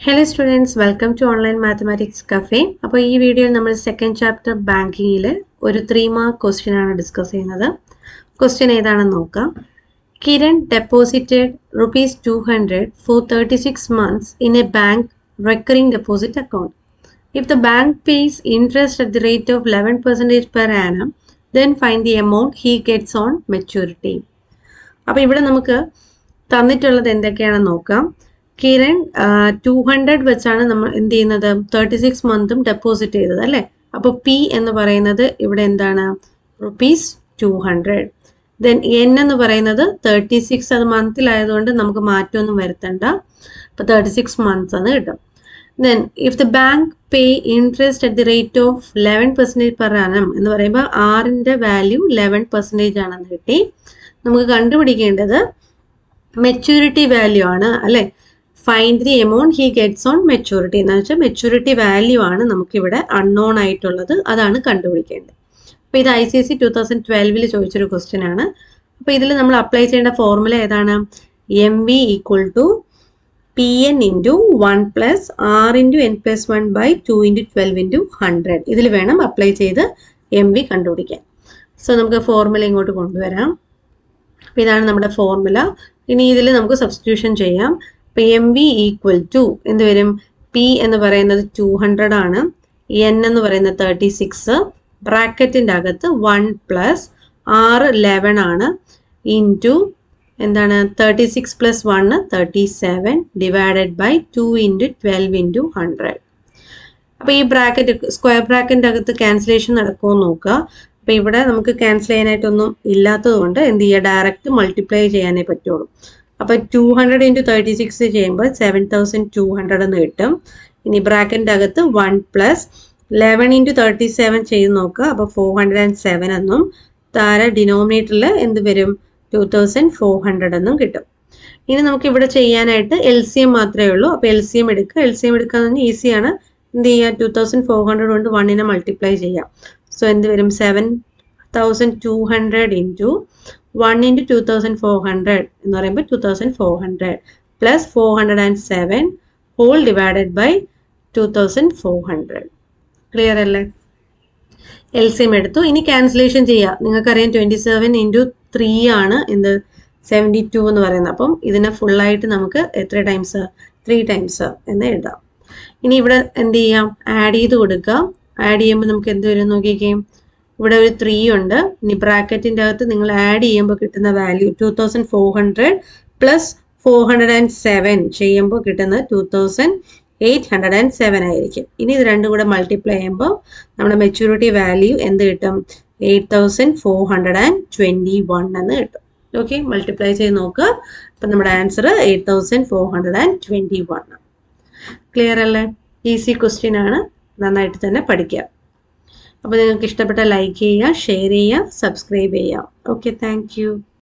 Hello students, welcome to Online Mathematics Cafe. അപ്പോൾ ഈ വീഡിയോയിൽ നമ്മൾ സെക്കൻഡ് ചാപ്റ്റർ ബാങ്കിങ്ങിൽ ഒരു 3 മാർക്ക് ക്വസ്റ്റ്യൻ ആണ് ഡിസ്കസ് ചെയ്യുന്നത്. ക്വസ്റ്റ്യൻ ഏതാണെന്ന് നോക്കാം. Kiran deposited ₹200 for 36 months in a bank recurring deposit account. If the bank pays interest at the rate of 11% per annum, then find the amount he gets on maturity. അപ്പോൾ ഇവിടെ നമുക്ക് തന്നിട്ടുള്ളത് എന്തൊക്കെയാണെന്ന് നോക്കാം. കിരൺ 200 വെച്ചാണ് നമ്മൾ എന്ത് ചെയ്യുന്നത് 36 മന്തും ഡെപ്പോസിറ്റ് ചെയ്തത് അല്ലേ. അപ്പോൾ പി എന്ന് പറയുന്നത് ഇവിടെ എന്താണ് ₹200. ദെൻ എൻ എന്ന് പറയുന്നത് 36, അത് മന്തിലായതുകൊണ്ട് നമുക്ക് മാറ്റമൊന്നും വരുത്തണ്ട. അപ്പോൾ 36 മന്ത്സ് ആണ് കിട്ടും. Then if the bank pay interest at the rate of 11% per annum എന്ന് പറയുമ്പോൾ ആറിൻ്റെ വാല്യൂ 11% ആണെന്ന് കിട്ടി. നമുക്ക് കണ്ടുപിടിക്കേണ്ടത് മെച്യൂരിറ്റി വാല്യൂ ആണ് അല്ലേ. Find the amount he gets on maturity എന്ന് വെച്ചാൽ മെച്യൂരിറ്റി വാല്യൂ ആണ് നമുക്കിവിടെ അൺനോൺ ആയിട്ടുള്ളത്, അതാണ് കണ്ടുപിടിക്കേണ്ടത്. അപ്പോൾ ഇത് ICSE 2012 ചോദിച്ചൊരു ക്വസ്റ്റ്യൻ ആണ്. അപ്പോൾ ഇതിൽ നമ്മൾ അപ്ലൈ ചെയ്യേണ്ട ഫോർമുല ഏതാണ്? MV = PN × 1 + R × n+1/2 × 12 × 100. ഇതിൽ വേണം അപ്ലൈ ചെയ്ത് MV കണ്ടുപിടിക്കാൻ. സോ നമുക്ക് ഫോർമുല ഇങ്ങോട്ട് കൊണ്ടുവരാം. അപ്പോൾ ഇതാണ് നമ്മുടെ ഫോർമുല. ഇനി ഇതിൽ നമുക്ക് സബ്സ്റ്റിറ്റ്യൂഷൻ ചെയ്യാം. അപ്പോൾ MV = എന്ത് വരും? P എന്ന് പറയുന്നത് 200 ആണ്, N എന്ന് പറയുന്നത് 36, ബ്രാക്കറ്റിൻ്റെ അകത്ത് 1 + R 11 ആണ്, ഇൻറ്റു എന്താണ് 36 + 1 37 ഡിവൈഡഡ് ബൈ 2 × 12 × 100. അപ്പോൾ ഈ ബ്രാക്കറ്റ് സ്ക്വയർ ബ്രാക്കറ്റിൻ്റെ അകത്ത് ക്യാൻസലേഷൻ നടക്കുമെന്ന് നോക്കുക. അപ്പോൾ ഇവിടെ നമുക്ക് ക്യാൻസൽ ചെയ്യാനായിട്ടൊന്നും ഇല്ലാത്തത് കൊണ്ട് എന്ത് ചെയ്യുക, ഡയറക്റ്റ് മൾട്ടിപ്ലൈ ചെയ്യാനേ പറ്റുള്ളൂ. അപ്പോൾ 200 × 36 ചെയ്യുമ്പോൾ 7200 എന്ന് കിട്ടും. ഇനി ബ്രാക്കറ്റിൻ്റെ അകത്ത് 1 + 11 × 37 ചെയ്ത് നോക്കുക. അപ്പോൾ 407 എന്നും താഴെ ഡിനോമിനേറ്ററിൽ എന്ത് വരും 2400 എന്നും കിട്ടും. ഇനി നമുക്ക് ഇവിടെ ചെയ്യാനായിട്ട് LCM മാത്രമേ ഉള്ളൂ. അപ്പോൾ LCM എടുക്കുക. LCM എടുക്കാൻ തന്നെ ഈസിയാണ്. എന്ത് ചെയ്യുക, 2400 കൊണ്ട് 1നെ മൾട്ടിപ്ലൈ ചെയ്യാം. സോ എന്ത് വരും 7200 × 1 × 2400 എന്ന് പറയുമ്പോൾ 2400 + 407 ഹോൾ ഡിവൈഡഡ് ബൈ 2400. ക്ലിയർ അല്ലേ? LCM എടുത്തു. ഇനി ക്യാൻസലേഷൻ ചെയ്യുക. നിങ്ങൾക്കറിയാം 27 × 3 ആണ് എന്ത് 72 എന്ന് പറയുന്നത്. അപ്പം ഇതിനെ ഫുള്ളായിട്ട് നമുക്ക് എത്ര ടൈംസ് 3 ടൈംസ് എന്ന് എഴുതാം. ഇനി ഇവിടെ എന്ത് ചെയ്യാം, ആഡ് ചെയ്ത് കൊടുക്കുക. ആഡ് ചെയ്യുമ്പോൾ നമുക്ക് എന്ത് വരും നോക്കിക്കേ, ഇവിടെ ഒരു 3 ഉണ്ട്. ഇനി ബ്രാക്കറ്റിൻ്റെ അകത്ത് നിങ്ങൾ ആഡ് ചെയ്യുമ്പോൾ കിട്ടുന്ന വാല്യൂ 2400 + 407 ചെയ്യുമ്പോൾ കിട്ടുന്നത് 2807 ആയിരിക്കും. ഇനി ഇത് രണ്ടും കൂടെ മൾട്ടിപ്ലൈ ചെയ്യുമ്പോൾ നമ്മുടെ മെച്യൂരിറ്റി വാല്യൂ എന്ത് കിട്ടും, 8421 എന്ന് കിട്ടും. ഓക്കെ, മൾട്ടിപ്ലൈ ചെയ്ത് നോക്കുക. അപ്പം നമ്മുടെ ആൻസർ 8421. ക്ലിയർ അല്ലേ? ഈസി ക്വസ്റ്റ്യൻ ആണ്, നന്നായിട്ട് തന്നെ പഠിക്കുക. അപ്പോൾ നിങ്ങൾക്ക് ഇഷ്ടപ്പെട്ട ലൈക്ക് ചെയ്യുക, ഷെയർ ചെയ്യുക, സബ്സ്ക്രൈബ് ചെയ്യുക. Okay, thank you.